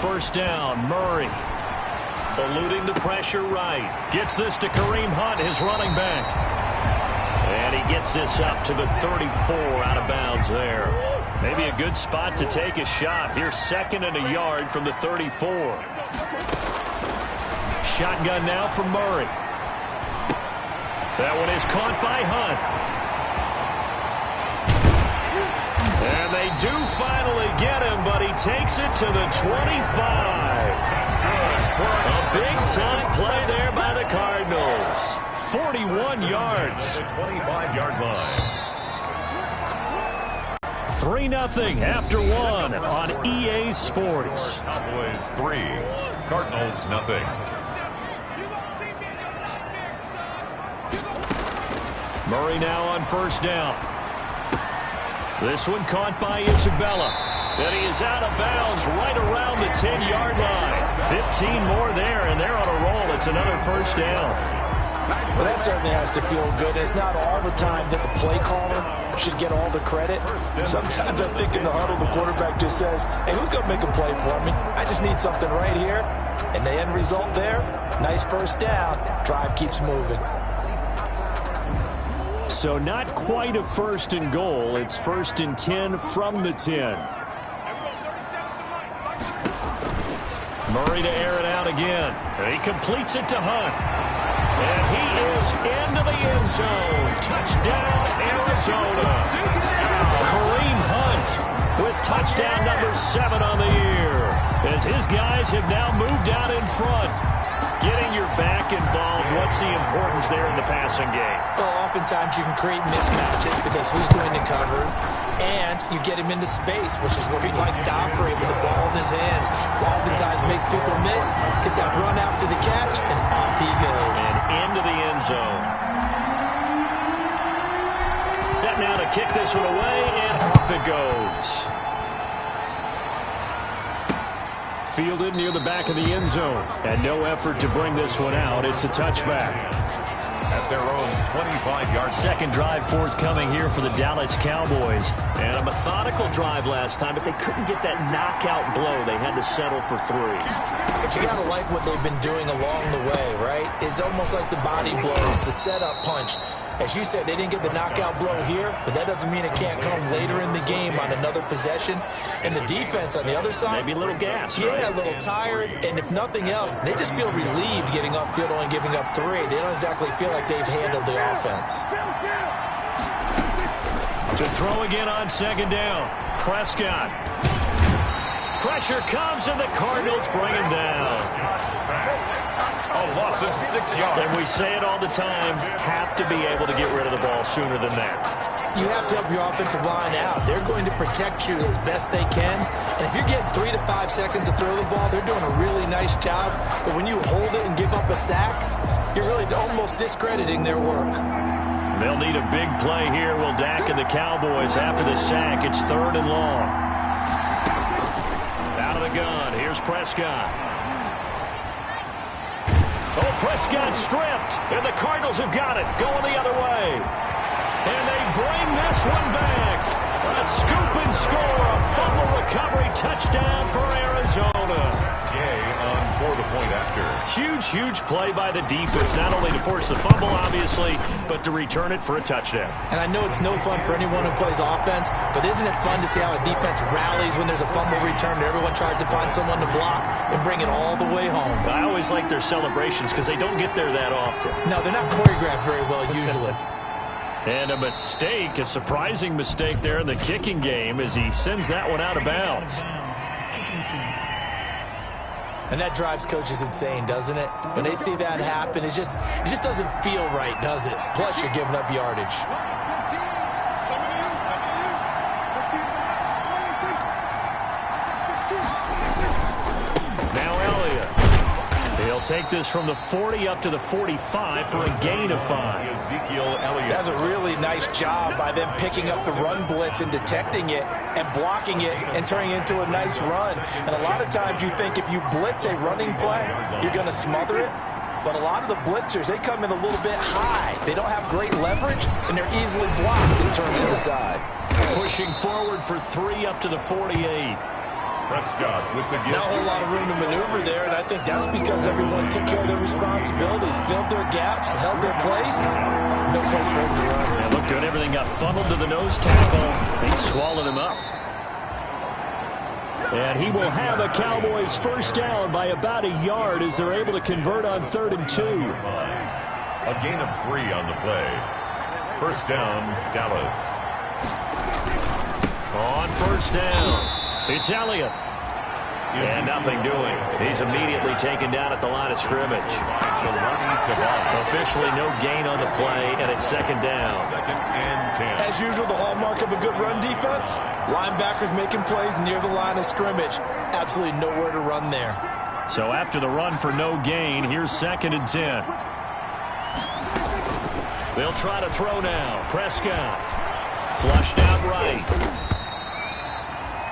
first down. Murray eluding the pressure right. Gets this to Kareem Hunt, his running back. And he gets this up to the 34 out of bounds there. Maybe a good spot to take a shot. Here's 2nd and a yard from the 34. Shotgun now for Murray. That one is caught by Hunt. And they do finally get him, but he takes it to the 25. A big-time play there by the Cardinals. 41 yards. 25-yard line. 3-0 after 1 on EA Sports. Cowboys 3, Cardinals nothing. Murray now on first down. This one caught by Isabella. And he is out of bounds right around the 10-yard line. 15 more there, and they're on a roll. It's another first down. Well, that certainly has to feel good. It's not all the time that the play caller should get all the credit. Sometimes I think in the huddle, the quarterback just says, hey, who's going to make a play for me? I just need something right here. And the end result there, nice first down. Drive keeps moving. So not quite a 1st and goal. It's 1st and 10 from the 10. Murray to air it out again. He completes it to Hunt. And he is into the end zone. Touchdown, Arizona. Kareem Hunt with touchdown number 7 on the year. As his guys have now moved out in front. Getting your back involved, what's the importance there in the passing game? Well, oftentimes you can create mismatches because who's going to cover, and you get him into space, which is where he likes to operate with the ball in his hands. Oftentimes makes people miss, gets that run after the catch, and off he goes. And into the end zone. Set now to kick this one away, and off it goes. Fielded near the back of the end zone. And no effort to bring this one out. It's a touchback. At their own 25-yard. Second drive forthcoming here for the Dallas Cowboys. And a methodical drive last time, but they couldn't get that knockout blow. They had to settle for 3. But you got to like what they've been doing along the way, right? It's almost like the body blows, the setup punch. As you said, they didn't get the knockout blow here, but that doesn't mean it can't come later in the game on another possession. And the defense on the other side, maybe a little gas. Yeah, right? A little tired. And if nothing else, they just feel relieved getting upfield, only giving up 3. They don't exactly feel like they've handled the offense. To throw again on second down. Prescott. Pressure comes, and the Cardinals bring him down. A loss of 6 yards. And we say it all the time, have to be able to get rid of the ball sooner than that. You have to help your offensive line out. They're going to protect you as best they can. And if you're getting 3 to 5 seconds to throw the ball, they're doing a really nice job. But when you hold it and give up a sack, you're really almost discrediting their work. They'll need a big play here, will Dak and the Cowboys after the sack. It's 3rd and long. Out of the gun, here's Prescott. Oh, Prescott stripped, and the Cardinals have got it, going the other way. And they bring this one back. A scoop and score, a fumble recovery touchdown for Arizona. Yay for the point after. Huge play by the defense, not only to force the fumble, obviously, but to return it for a touchdown. And I know it's no fun for anyone who plays offense, but isn't it fun to see how a defense rallies when there's a fumble return and everyone tries to find someone to block and bring it all the way home? I always like their celebrations because they don't get there that often. No, they're not choreographed very well usually. And a mistake, a surprising mistake there in the kicking game as he sends that one out of bounds. And that drives coaches insane, doesn't it? When they see that happen, it just doesn't feel right, does it? Plus, you're giving up yardage. He'll take this from the 40 up to the 45 for a gain of 5. Ezekiel Elliott. That's a really nice job by them picking up the run blitz and detecting it and blocking it and turning it into a nice run. And a lot of times you think if you blitz a running play, you're going to smother it. But a lot of the blitzers, they come in a little bit high. They don't have great leverage, and they're easily blocked and turned to the side. Pushing forward for 3 up to the 48. Prescott with the Not a whole lot of room to maneuver there, and I think that's because everyone took care of their responsibilities, filled their gaps, held their place. No place for him to run. Yeah, looked good. Everything got funneled to the nose tackle. He swallowed him up. And he will have a Cowboys first down by about a yard as they're able to convert on 3rd and 2. A gain of 3 on the play. First down, Dallas. On first down, it's Elliott. And nothing doing. He's immediately taken down at the line of scrimmage. Officially no gain on the play, and it's 2nd down. 2nd and 10. As usual, the hallmark of a good run defense, linebackers making plays near the line of scrimmage. Absolutely nowhere to run there. So after the run for no gain, here's 2nd and 10. They'll try to throw now. Prescott. Flushed out right.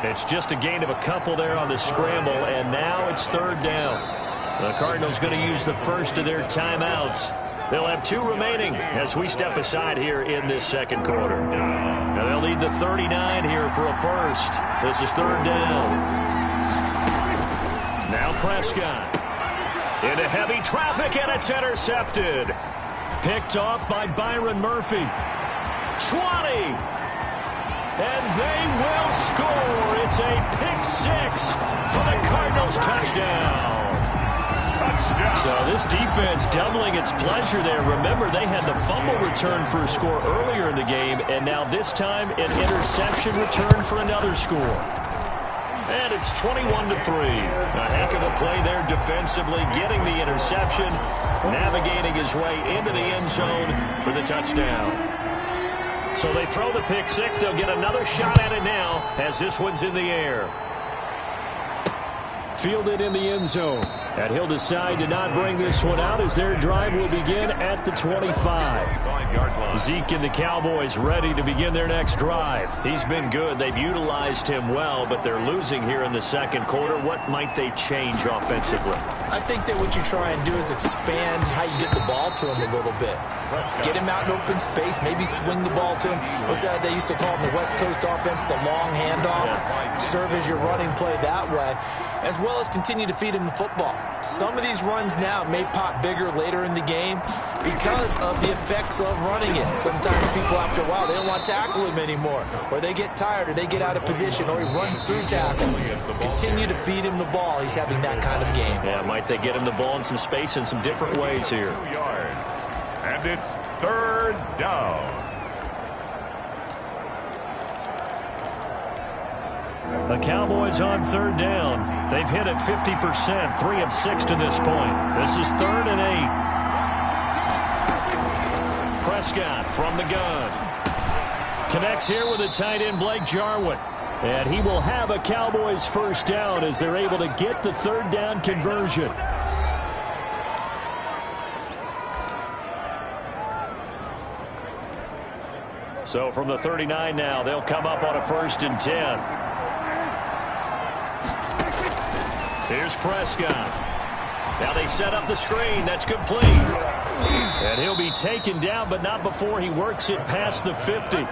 It's just a gain of a couple there on the scramble, and now it's 3rd down. The Cardinals going to use the first of their timeouts. They'll have 2 remaining as we step aside here in this 2nd quarter. Now they'll need the 39 here for a first. This is 3rd down. Now Prescott. Into heavy traffic, and it's intercepted. Picked off by Byron Murphy. 20. And they will score. It's a pick-6 for the Cardinals touchdown. So this defense doubling its pleasure there. Remember, they had the fumble return for a score earlier in the game, and now this time an interception return for another score. And it's 21-3. A heck of a play there defensively, getting the interception, navigating his way into the end zone for the touchdown. So they throw the pick-6. They'll get another shot at it now as this one's in the air. Fielded in the end zone. And he'll decide to not bring this one out as their drive will begin at the 25. Zeke and the Cowboys ready to begin their next drive. He's been good. They've utilized him well, but they're losing here in the 2nd quarter. What might they change offensively? I think that what you try and do is expand how you get the ball to him a little bit. Get him out in open space, maybe swing the ball to him. What's that they used to call in the West Coast offense, the long handoff? Serve as your running play that way, as well as continue to feed him the football. Some of these runs now may pop bigger later in the game because of the effects of running it. Sometimes people, after a while, they don't want to tackle him anymore, or they get tired, or they get out of position, or he runs through tackles. Continue to feed him the ball. He's having that kind of game. Yeah, might they get him the ball in some space in some different ways here. 2 yards. And it's 3rd down. The Cowboys on 3rd down. They've hit it 50%, 3 of 6 to this point. This is 3rd and 8. Prescott from the gun. Connects here with the tight end, Blake Jarwin. And he will have a Cowboys first down as they're able to get the 3rd down conversion. So from the 39 now, they'll come up on a 1st and 10. Here's Prescott. Now they set up the screen. That's complete. And he'll be taken down, but not before he works it past the 50.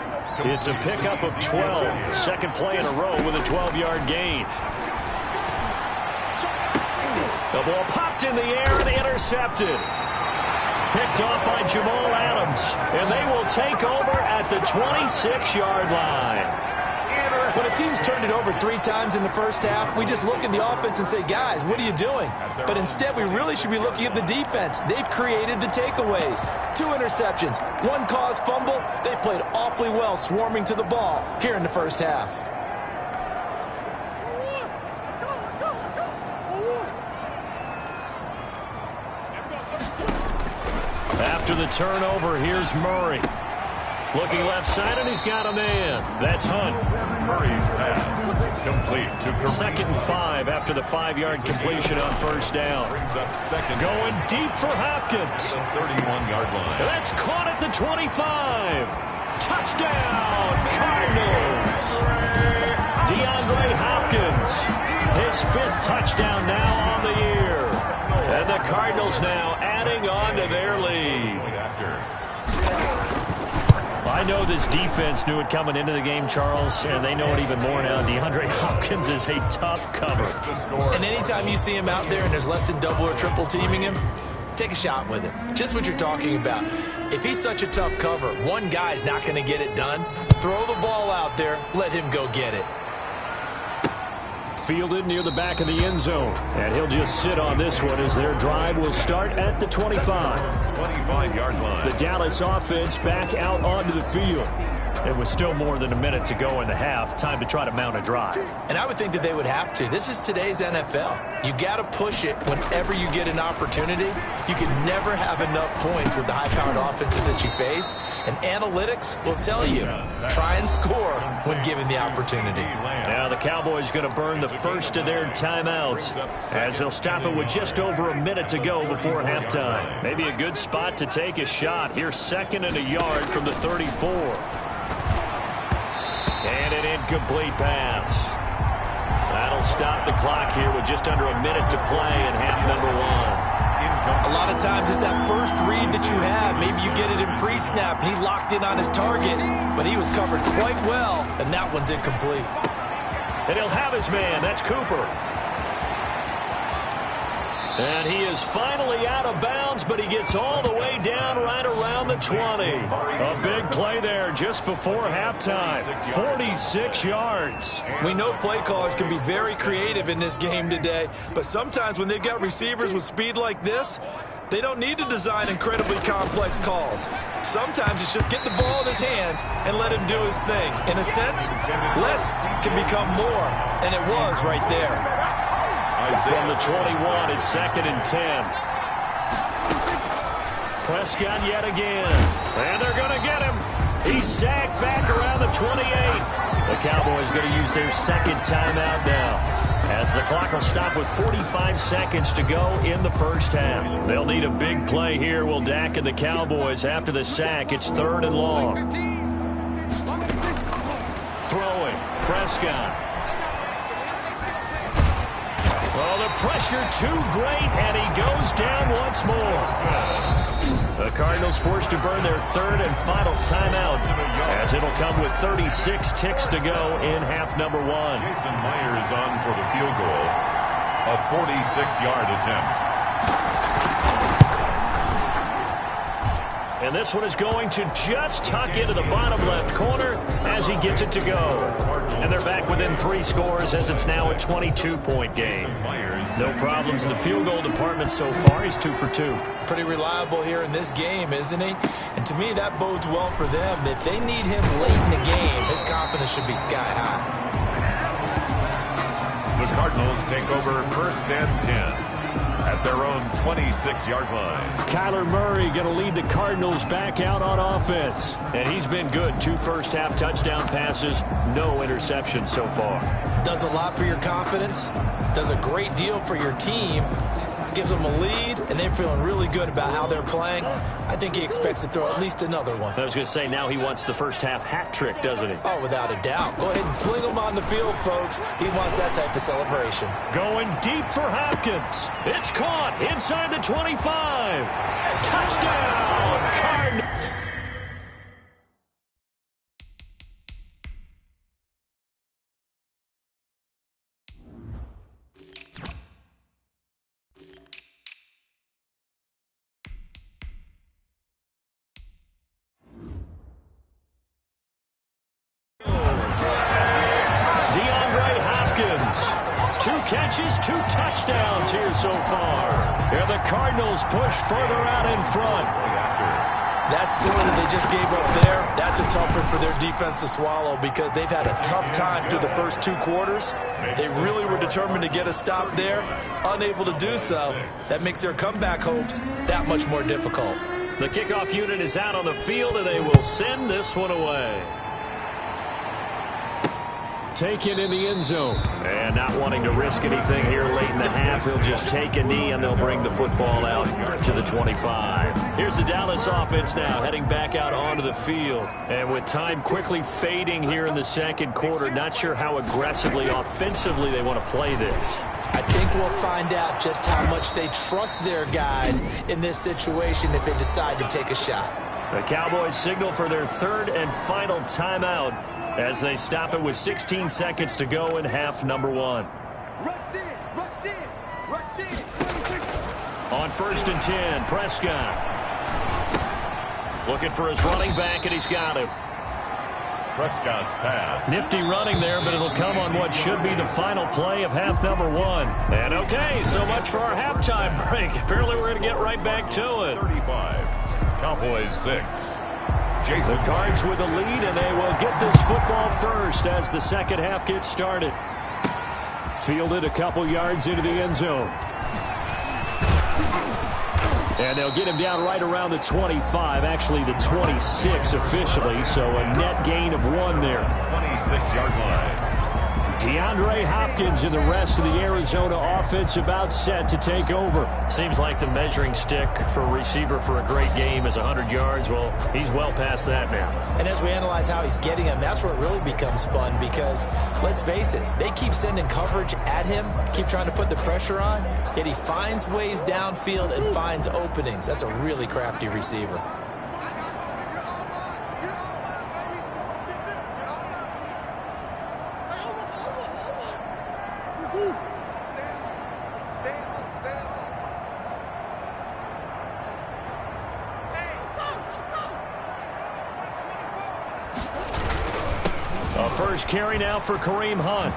It's a pickup of 12. 2nd play in a row with a 12-yard gain. The ball popped in the air and intercepted. Picked off by Jamal Adams. And they will take over at the 26-yard line. When a team's turned it over 3 times in the first half, we just look at the offense and say, guys, what are you doing? But instead, we really should be looking at the defense. They've created the takeaways. 2 interceptions, 1 caused fumble. They played awfully well swarming to the ball here in the first half. After the turnover, here's Murray. Looking left side, and he's got a man. That's Hunt. Murray's pass complete to Kareem. 2nd and 5 after the 5-yard completion on 1st down. Brings up 2nd. Going deep for Hopkins. The 31-yard line. That's caught at the 25. Touchdown, Cardinals. DeAndre Hopkins. His 5th touchdown now on the year. And the Cardinals now adding on to their lead. By I know this defense knew it coming into the game, Charles, and they know it even more now. DeAndre Hopkins is a tough cover. And anytime you see him out there and there's less than double or triple teaming him, take a shot with him. Just what you're talking about. If he's such a tough cover, one guy's not going to get it done. Throw the ball out there. Let him go get it. Fielded near the back of the end zone. And he'll just sit on this one as their drive will start at the 25. 25-yard line. The Dallas offense back out onto the field. It was still more than a minute to go in the half. Time to try to mount a drive. And I would think that they would have to. This is today's NFL. You got to push it whenever you get an opportunity. You can never have enough points with the high-powered offenses that you face. And analytics will tell you, try and score when given the opportunity. Now the Cowboys going to burn the first of their timeouts as they'll stop it with just over a minute to go before halftime. Maybe a good spot to take a shot. Here's 2nd and a yard from the 34. And an incomplete pass. That'll stop the clock here with just under a minute to play in half number 1. A lot of times it's that first read that you have. Maybe you get it in pre-snap, and he locked in on his target, but he was covered quite well, and that one's incomplete. And he'll have his man. That's Cooper. And he is finally out of bounds, but he gets all the way down right around the 20. A big play there just before halftime. 46 yards. We know play callers can be very creative in this game today, but sometimes when they've got receivers with speed like this, they don't need to design incredibly complex calls. Sometimes it's just get the ball in his hands and let him do his thing. In a sense, less can become more, and it was right there. From the 21, it's 2nd and 10. Prescott yet again. And they're going to get him. He's sacked back around the 28. The Cowboys going to use their second timeout now, as the clock will stop with 45 seconds to go in the first half. They'll need a big play here, will Dak and the Cowboys after the sack. It's 3rd and long. Throwing, Prescott. Oh, the pressure too great, and he goes down once more. The Cardinals forced to burn their 3rd and final timeout, as it'll come with 36 ticks to go in half number 1. Jason Myers on for the field goal. A 46-yard attempt. And this one is going to just tuck into the bottom left corner as he gets it to go. And they're back within 3 scores as it's now a 22-point game. No problems in the field goal department so far. He's 2 for 2. Pretty reliable here in this game, isn't he? And to me, that bodes well for them. If they need him late in the game, his confidence should be sky high. The Cardinals take over 1st and 10. At their own 26-yard line. Kyler Murray going to lead the Cardinals back out on offense. And he's been good. 2 first-half touchdown passes, no interceptions so far. Does a lot for your confidence. Does a great deal for your team. Gives them a lead, and they're feeling really good about how they're playing. I think he expects to throw at least another one. I was going to say, now he wants the first-half hat trick, doesn't he? Oh, without a doubt. Go ahead and fling him on the field, folks. He wants that type of celebration. Going deep for Hopkins. It's caught inside the 25. Touchdown, Cardinals. Catches, 2 touchdowns here so far. Here the Cardinals push further out in front. That score that they just gave up there, that's a tough one for their defense to swallow because they've had a tough time through the first 2 quarters. They really were determined to get a stop there, unable to do so. That makes their comeback hopes that much more difficult. The kickoff unit is out on the field, and they will send this one away. Taken in the end zone. And not wanting to risk anything here late in the half, he'll just take a knee, and they'll bring the football out to the 25. Here's the Dallas offense now, heading back out onto the field. And with time quickly fading here in the second quarter, not sure how aggressively, offensively they want to play this. I think we'll find out just how much they trust their guys in this situation if they decide to take a shot. The Cowboys signal for their third and final timeout as they stop it with 16 seconds to go in half number 1. On 1st and 10, Prescott. Looking for his running back, and he's got him. Prescott's pass. Nifty running there, but it'll come on what should be the final play of half number 1. And okay, so much for our halftime break. Apparently we're going to get right back to it. 35. Cowboys 6. Jason. The Cards with the lead, and they will get this football first as the second half gets started. Fielded a couple yards into the end zone. And they'll get him down right around the 25, actually the 26 officially, so a net gain of 1 there. 26-yard line. DeAndre Hopkins and the rest of the Arizona offense about set to take over. Seems like the measuring stick for a receiver for a great game is 100 yards. Well, he's well past that now. And as we analyze how he's getting them, that's where it really becomes fun because, let's face it, they keep sending coverage at him, keep trying to put the pressure on, yet he finds ways downfield and finds openings. That's a really crafty receiver. First carry now for Kareem Hunt.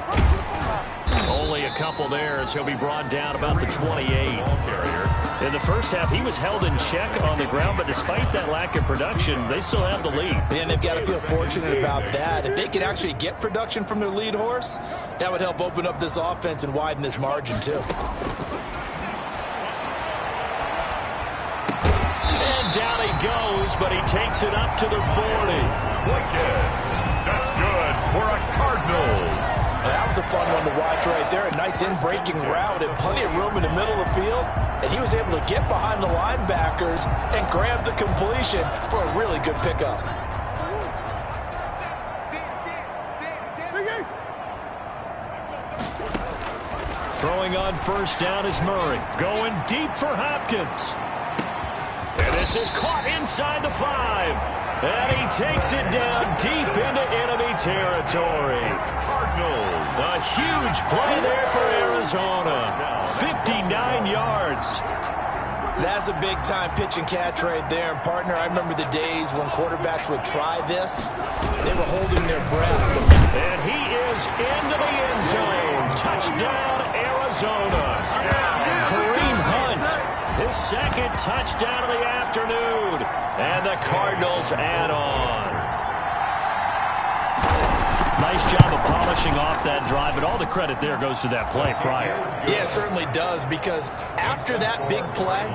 Only a couple there as he'll be brought down about the 28. In the first half, he was held in check on the ground, but despite that lack of production, they still have the lead. And they've got to feel fortunate about that. If they could actually get production from their lead horse, that would help open up this offense and widen this margin, too. And down he goes, but he takes it up to the 40. That's good for a Cardinals. That was a fun one to watch right there. A nice in-breaking route and plenty of room in the middle of the field. And he was able to get behind the linebackers and grab the completion for a really good pickup. Throwing on first down is Murray. Going deep for Hopkins. And this is caught inside the 5. And he takes it down deep into enemy territory. Cardinals. A huge play there for Arizona. 59 yards. That's a big-time pitch and catch right there. And, partner, I remember the days when quarterbacks would try this. They were holding their breath. And he is into the end zone. Touchdown, Arizona. Kareem Hunt. His second touchdown of the afternoon. And the Cardinals add on. Nice job of polishing off that drive, but all the credit there goes to that play prior. Yeah, it certainly does, because after that big play,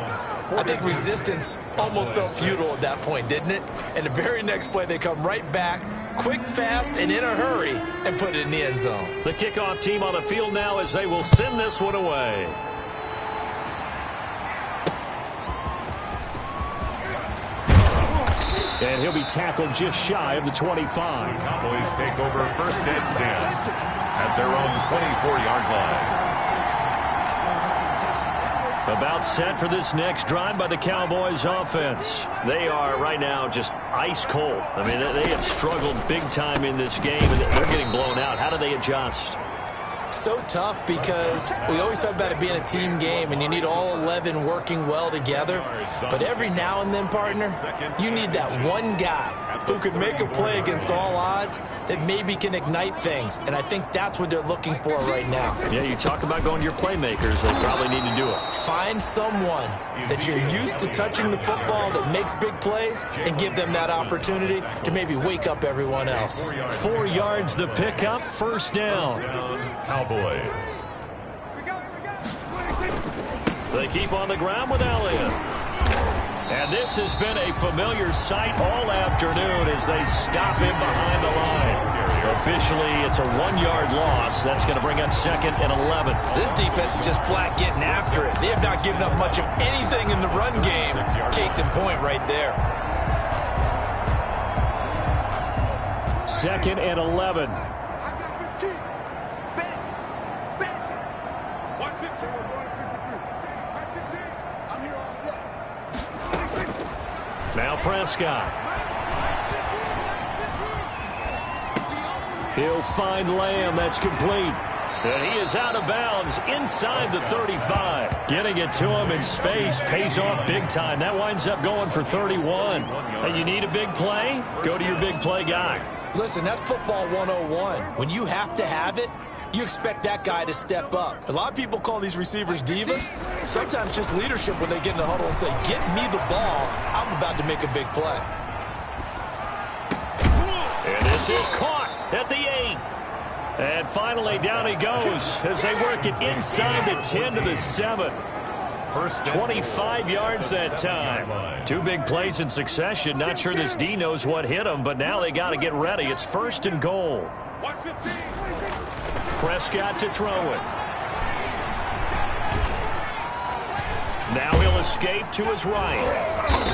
I think resistance almost felt futile at that point, didn't it? And the very next play, they come right back, quick, fast, and in a hurry, and put it in the end zone. The kickoff team on the field now as they will send this one away. And he'll be tackled just shy of the 25. Cowboys take over 1st and 10 at their own 24-yard line. About set for this next drive by the Cowboys offense. They are right now just ice cold. I mean, they have struggled big time in this game, and they're getting blown out. How do they adjust? So tough, because we always talk about it being a team game and you need all 11 working well together. But every now and then, partner, you need that one guy who could make a play against all odds that maybe can ignite things. And I think that's what they're looking for right now. Yeah, you talk about going to your playmakers. They probably need to do it. Find someone that you're used to touching the football that makes big plays and give them that opportunity to maybe wake up everyone else. 4 yards the pickup, first down. Cowboys. They keep on the ground with Elliott. And this has been a familiar sight all afternoon as they stop him behind the line. Officially, it's a 1-yard loss. That's going to bring up 2nd and 11. This defense is just flat getting after it. They have not given up much of anything in the run game. Case in point right there. 2nd and 11. Now Prescott. He'll find Lamb. That's complete. And he is out of bounds inside the 35. Getting it to him in space pays off big time. That winds up going for 31. And you need a big play? Go to your big play guy. Listen, that's football 101. When you have to have it, you expect that guy to step up. A lot of people call these receivers divas. Sometimes just leadership when they get in the huddle and say, get me the ball. I'm about to make a big play. And this is caught at the 8. And finally, down he goes as they work it inside the 10 to the 7. First 25 yards that time. 2 big plays in succession. Not sure this D knows what hit him, but now they got to get ready. It's 1st and goal. Prescott to throw it. Now he'll escape to his right.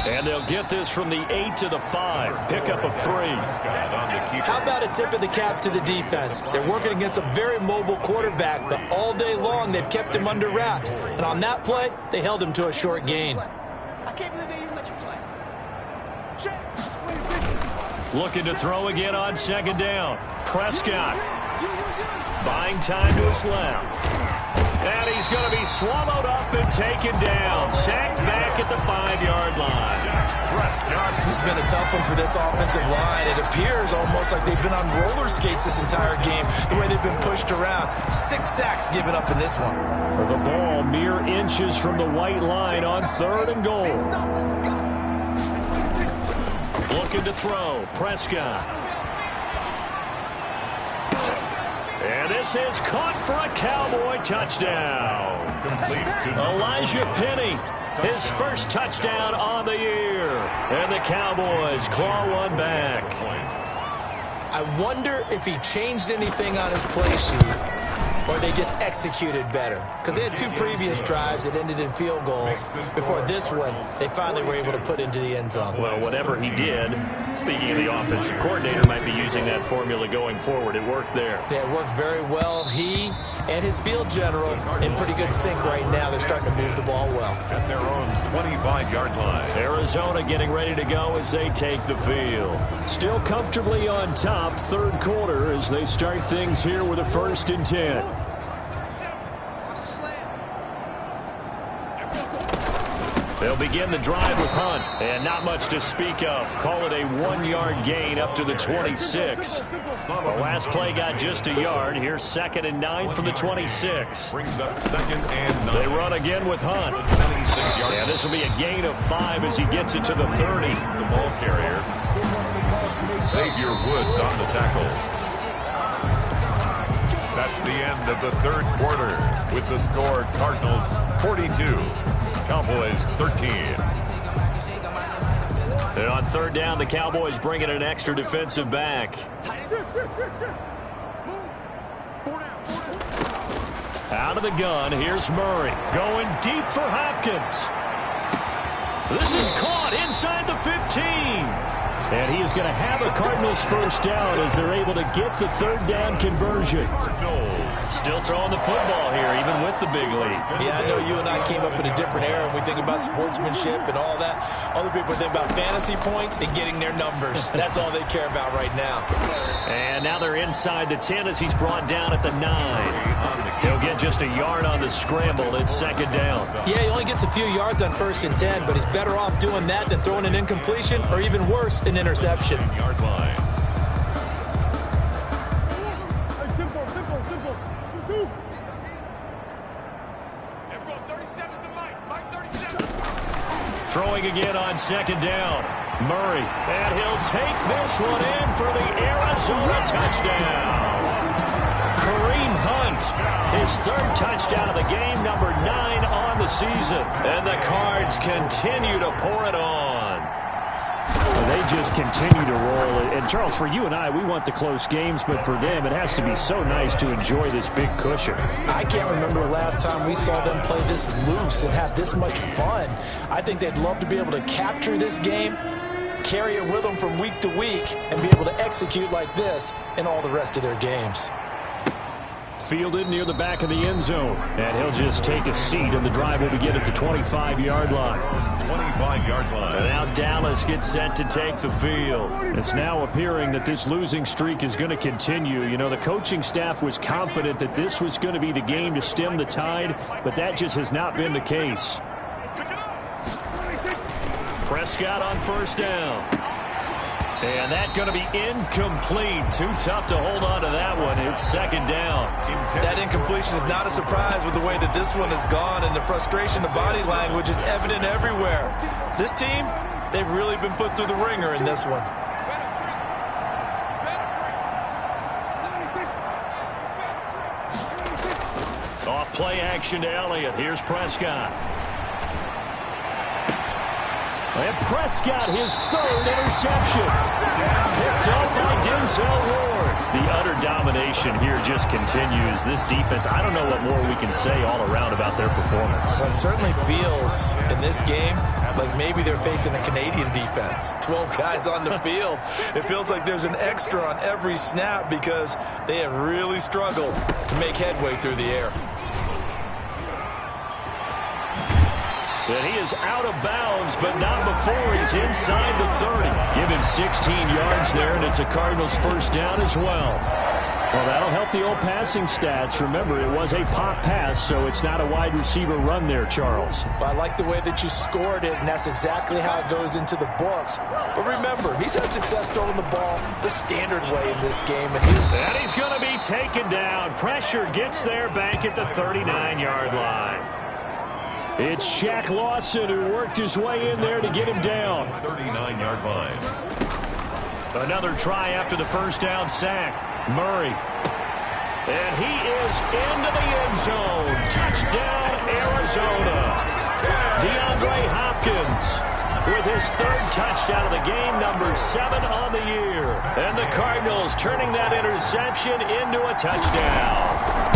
And they'll get this from the 8 to the 5. Pickup of 3. How about a tip of the cap to the defense? They're working against a very mobile quarterback, but all day long they've kept him under wraps. And on that play, they held him to a short gain. I can't believe they even let you play. Looking to throw again on 2nd down. Prescott buying time to his left. And he's going to be swallowed up and taken down. Sacked back at the 5-yard line. This has been a tough one for this offensive line. It appears almost like they've been on roller skates this entire game, the way they've been pushed around. 6 sacks given up in this one. The ball mere inches from the white line on 3rd and goal. Looking to throw. Prescott. And this is caught for a Cowboy touchdown. Elijah Penny, his first touchdown on the year. And the Cowboys claw one back. I wonder if he changed anything on his play sheet or they just executed better. Because they had 2 previous drives that ended in field goals. Before this one, they finally were able to put into the end zone. Well, whatever he did, speaking of the offensive coordinator, might be using that formula going forward. It worked there. Yeah, it works very well. He and his field general in pretty good sync right now. They're starting to move the ball well. At their own 25-yard line. Arizona getting ready to go as they take the field. Still comfortably on top, 3rd quarter as they start things here with a 1st and 10. They'll begin the drive with Hunt, and not much to speak of. Call it a 1-yard gain up to the 26. The last play got just a yard. Here's 2nd and 9 from the 26. Brings up 2nd and 9. They run again with Hunt. And this will be a gain of 5 as he gets it to the 30. The ball carrier. Xavier Woods on the tackle. That's the end of the 3rd quarter with the score Cardinals 42. Cowboys 13. And on 3rd down, the Cowboys bring in an extra defensive back. Out of the gun, here's Murray. Going deep for Hopkins. This is caught inside the 15. And he is going to have a Cardinals first down as they're able to get the 3rd down conversion. Still throwing the football here, even with the big lead. Yeah, I know you and I came up in a different era, and we think about sportsmanship and all that. Other people think about fantasy points and getting their numbers. That's all they care about right now. And now they're inside the 10 as he's brought down at the 9. He'll get just a yard on the scramble. It's 2nd down. Yeah, he only gets a few yards on 1st and 10, but he's better off doing that than throwing an incompletion or even worse, an interception. Yard line. Throwing again on 2nd down. Murray, and he'll take this one in for the Arizona touchdown. Kareem Hunt, his 3rd touchdown of the game, number 9 on the season. And the Cards continue to pour it on. They just continue to roll. And, Charles, for you and I, we want the close games, but for them, it has to be so nice to enjoy this big cushion. I can't remember the last time we saw them play this loose and have this much fun. I think they'd love to be able to capture this game, carry it with them from week to week, and be able to execute like this in all the rest of their games. fielded near the back of the end zone. And he'll just take a seat, and the drive will begin at the 25-yard line. 25-yard line. And now Dallas gets set to take the field. It's now appearing that this losing streak is going to continue. You know, the coaching staff was confident that this was going to be the game to stem the tide, but that just has not been the case. Prescott on first down. And that's going to be incomplete. Too tough to hold on to that one. It's second down. That incompletion is not a surprise with the way that this one has gone, and the frustration, the body language is evident everywhere. This team, they've really been put through the ringer in this one. Off play action to Elliott. Here's Prescott. And Prescott, his third interception. Picked up by Denzel Ward. The utter domination here just continues. This defense, I don't know what more we can say all around about their performance. Well, it certainly feels in this game like maybe they're facing a Canadian defense. 12 guys on the field. It feels like there's an extra on every snap because they have really struggled to make headway through the air. And he is out of bounds, but not before he's inside the 30. Give him 16 yards there, and it's a Cardinals first down as well. Well, that'll help the old passing stats. Remember, it was a pop pass, so it's not a wide receiver run there, Charles. Well, I like the way that you scored it, and that's exactly how it goes into the books. But remember, he's had success throwing the ball the standard way in this game. And he's going to be taken down. Pressure gets there back at the 39-yard line. It's Shaq Lawson who worked his way in there to get him down. 39-yard line. Another try after the first down sack. Murray. And he is into the end zone. Touchdown, Arizona. DeAndre Hopkins with his third touchdown of the game, number 7 on the year. And the Cardinals turning that interception into a touchdown.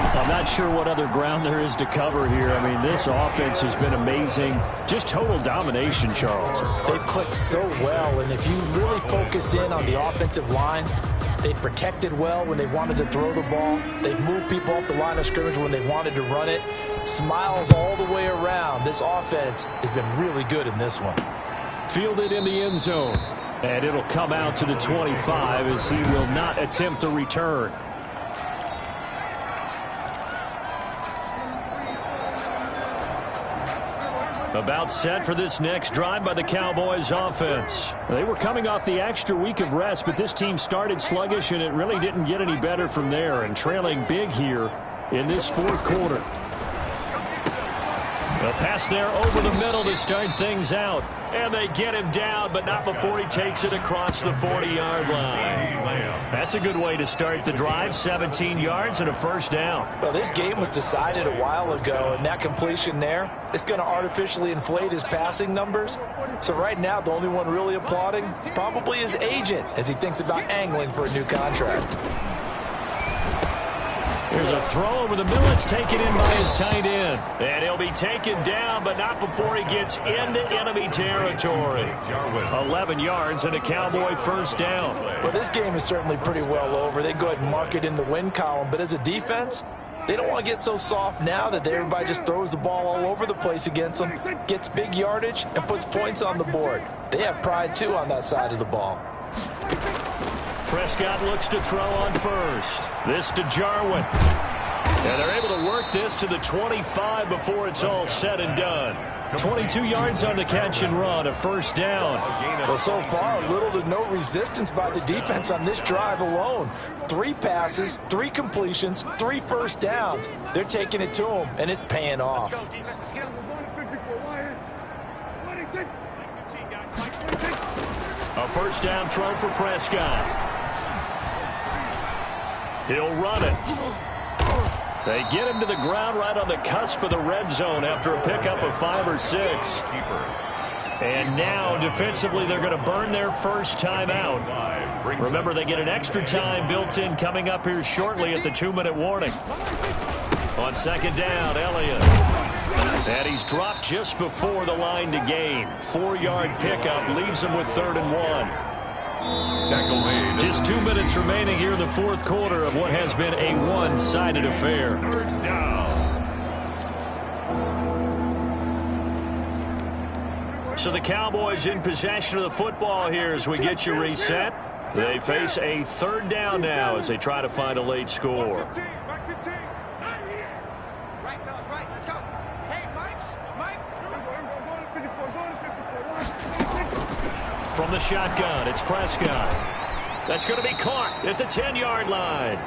I'm not sure what other ground there is to cover here. I mean, this offense has been amazing. Just total domination, Charles. They've clicked so well, and if you really focus in on the offensive line, they've protected well when they wanted to throw the ball. They've moved people off the line of scrimmage when they wanted to run it. Smiles all the way around. This offense has been really good in this one. Fielded in the end zone. And it'll come out to the 25 as he will not attempt to return. About set for this next drive by the Cowboys offense. They were coming off the extra week of rest, but this team started sluggish, and it really didn't get any better from there, and trailing big here in this fourth quarter. A pass there over the middle to start things out. And they get him down, but not before he takes it across the 40-yard line. That's a good way to start the drive. 17 yards and a first down. Well, this game was decided a while ago, and that completion there, it's going to artificially inflate his passing numbers. So right now, the only one really applauding probably his agent as he thinks about angling for a new contract. Here's a throw over the middle. It's taken in by his tight end. And he'll be taken down, but not before he gets into enemy territory. 11 yards and a Cowboy first down. Well, this game is certainly pretty well over. They go ahead and mark it in the win column. But as a defense, they don't want to get so soft now that everybody just throws the ball all over the place against them, gets big yardage, and puts points on the board. They have pride, too, on that side of the ball. Prescott looks to throw on first. This to Jarwin. And they're able to work this to the 25 before it's all said and done. 22 yards on the catch and run, a first down. Well, so far, little to no resistance by the defense on this drive alone. 3 passes, 3 completions, 3 first downs. They're taking it to them, and it's paying off. A first down throw for Prescott. He'll run it. They get him to the ground right on the cusp of the red zone after a pickup of 5 or 6. And now, defensively, they're going to burn their first time out. Remember, they get an extra time built in coming up here shortly at the 2-minute warning. On second down, Elliott. And he's dropped just before the line to gain. 4-yard pickup leaves him with 3rd and 1. Tackle made. Just 2 minutes remaining here in the fourth quarter of what has been a one-sided affair. Third down. So the Cowboys in possession of the football here as we get you reset. They face a third down now as they try to find a late score. Right, fellas, right. Let's go. Hey, Mike. From the shotgun, it's Prescott. That's going to be caught at the 10-yard line.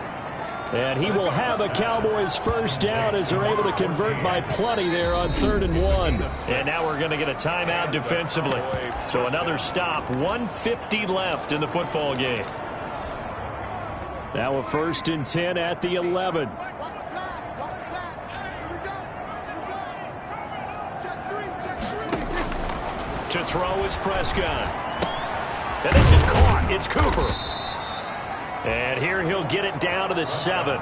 And he will have a Cowboys first down as they're able to convert by plenty there on 3rd and 1. And now we're going to get a timeout defensively. So another stop, 1:50 left in the football game. Now a 1st and 10 at the 11. To throw is Prescott. And this is caught. It's Cooper. And here he'll get it down to the 7.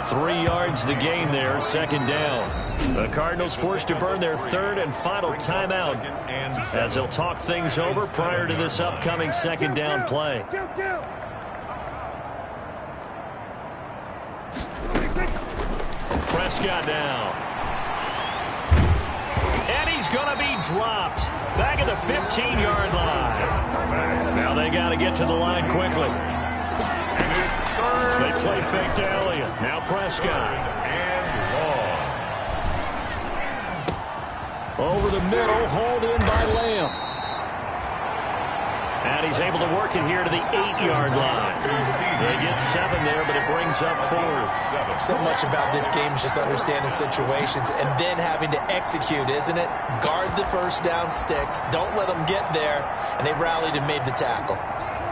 3 yards the gain there, 2nd down. The Cardinals forced to burn their 3rd and final timeout as they'll talk things over prior to this upcoming 2nd down play. Prescott now. And he's going to be dropped back at the 15-yard line. Now they got to get to the line quickly. They play fake to Elliott. Now Prescott. Over the middle, hauled in by Lamb. And he's able to work it here to the 8-yard line. They get 7 there, but it brings up 4th. So much about this game is just understanding situations and then having to execute, isn't it? Guard the first down sticks. Don't let them get there. And they rallied and made the tackle.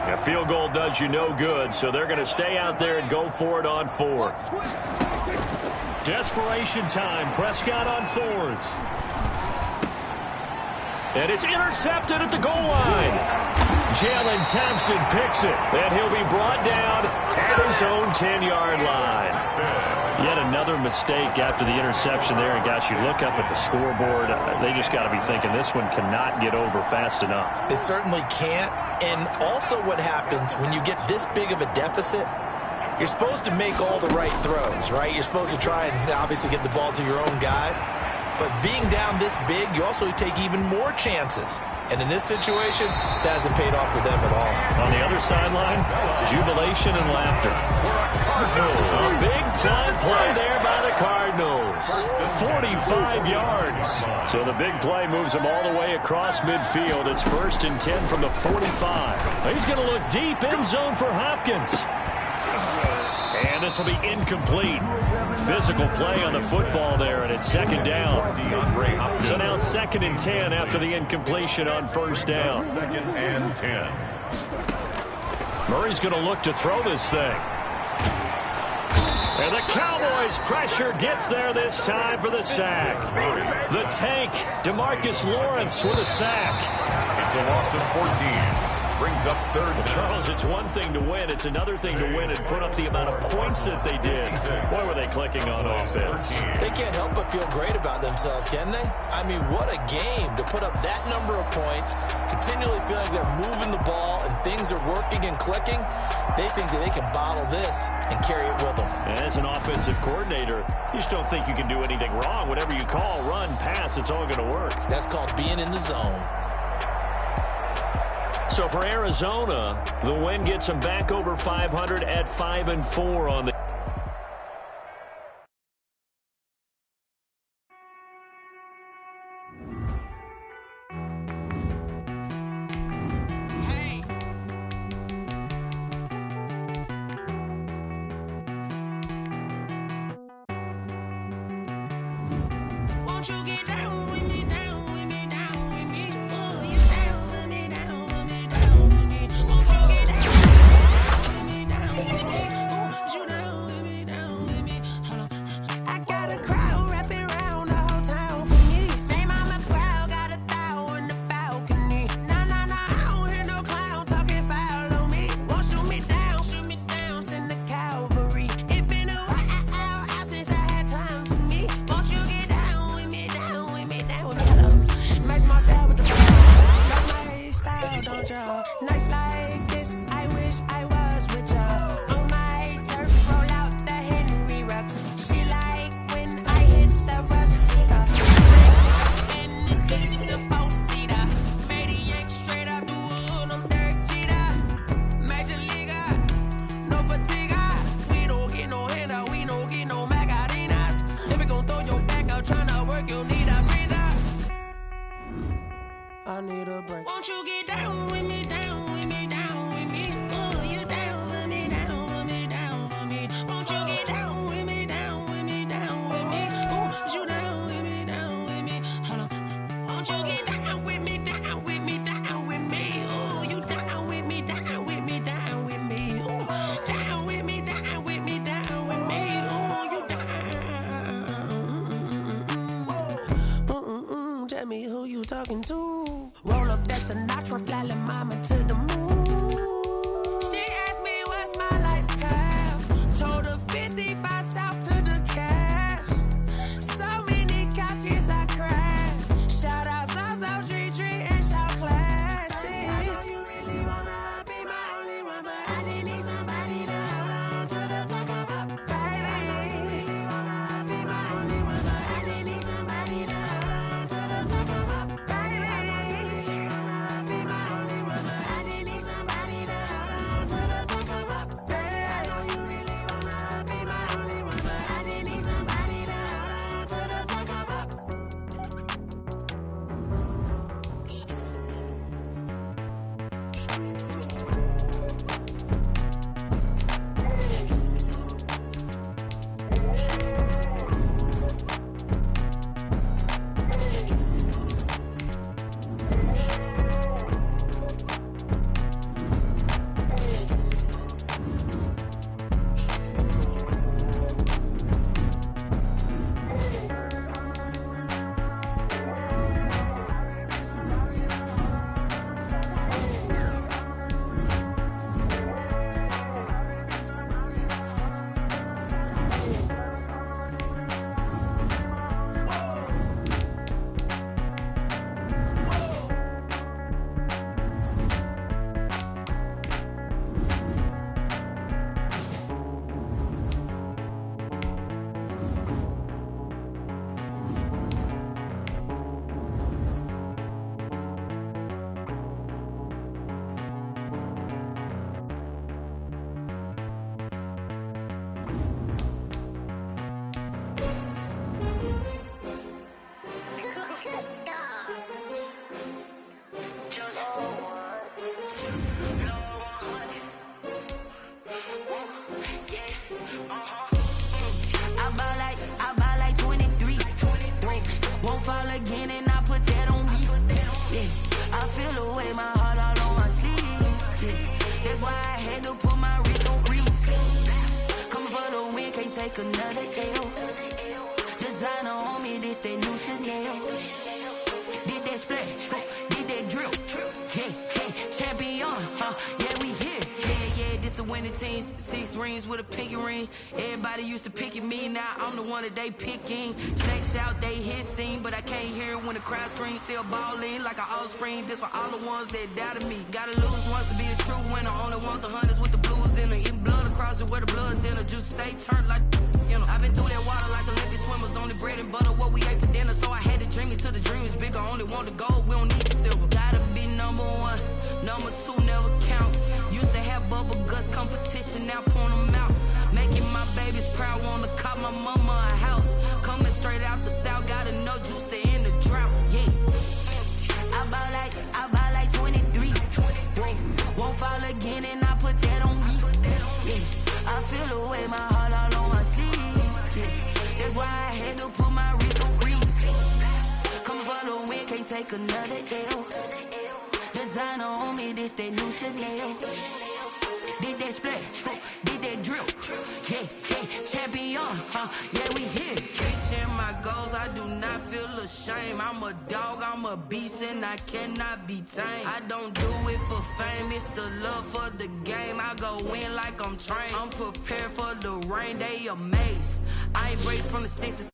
A field goal does you no good, so they're going to stay out there and go for it on 4th. Desperation time. Prescott on 4th. And it's intercepted at the goal line. Jalen Thompson picks it, and he'll be brought down at his own 10-yard line. Yet another mistake after the interception there. And, gosh, you look up at the scoreboard, they just got to be thinking this one cannot get over fast enough. It certainly can't. And also what happens when you get this big of a deficit, you're supposed to make all the right throws, right? You're supposed to try and obviously get the ball to your own guys. But being down this big, you also take even more chances. And in this situation, that hasn't paid off for them at all. On the other sideline, jubilation and laughter. A big-time play there by the Cardinals. 45 yards. So the big play moves them all the way across midfield. It's 1st and 10 from the 45. He's going to look deep in zone for Hopkins. And this will be incomplete. Physical play on the football there, and it's 2nd down. So now 2nd and 10 after the incompletion on 1st down. 2nd and 10. Murray's going to look to throw this thing. And the Cowboys' pressure gets there this time for the sack. The tank, DeMarcus Lawrence with a sack. It's a loss of 14. Brings up 3rd down. Charles, it's one thing to win. It's another thing to win and put up the amount of points that they did. Boy, were they clicking on offense. They can't help but feel great about themselves, can they? I mean, what a game to put up that number of points, continually feeling like they're moving the ball and things are working and clicking. They think that they can bottle this and carry it with them. And as an offensive coordinator, you just don't think you can do anything wrong. Whatever you call, run, pass, it's all going to work. That's called being in the zone. So for Arizona, the win gets them back over 500 at 5-4 on the Won't you get down with me, down with me, down with me? Oh, you down with me, down with me, down with me. Won't you get down with me, down with me? Oh, you down talking to. Roll up that Sinatra, fly la mama to the moon. She asked me what's my life path. Told her 55 south to the cab. So many couches I cried. Shout out South Street and shout classic. I know you really wanna be my only one, but I didn't need somebody to hold on to the second up. I know you really wanna be my only one, but I didn't need somebody to hold on to the second up. I know you really wanna be my only one, but I didn't need somebody to hold on to the second up. I know you really wanna be my only one, but I didn't need somebody to hold on to the second up. I buy like 23. Won't fall again and I put that on me. Yeah, I feel the way my heart all on my sleeve. Yeah, that's why I had to put my wrist on freeze. Coming for the win, can't take another L. Designer on me, this that new Chanel. Did that splash, did that drill. Yeah, champion, yeah, we here. Yeah, this the winning team. 6 rings with a pinky ring. Everybody used to pick at me, now I'm the one that they picking. Snakes out, they hit scene, but I can't hear it when the crowd screams. Still ballin' like an offspring. This for all the ones that doubted me. Gotta lose once to be a true winner. Only want the hunters with the blues in it. Eating blood across it where the blood dinner. Juice stay turned like, you know. I've been through that water like Olympic swimmers. Only bread and butter, what we ate for dinner. So I had to dream it till the dream is bigger. Only want the gold, we don't need the silver. Gotta be number 1, number 2 never count. Used to have bubble guts competition, now point them out. Making my babies proud, wanna cop my mama a house. Coming straight out the south, gotta know juice to end the drought. Yeah, I buy like 23. Won't fall again and I put that on me. Yeah, I feel the way my heart all on my sleeve. Yeah, that's why I had to put my wrist on freeze. Coming for the win, can't take another L. Designer on me, this that new Chanel. Did that splash, did that drill. Yeah, champion, yeah, we here. Reaching my goals, I do not feel ashamed. I'm a dog, I'm a beast, and I cannot be tamed. I don't do it for fame, it's the love for the game. I go in like I'm trained. I'm prepared for the rain, they amazed. I ain't break from the sticks.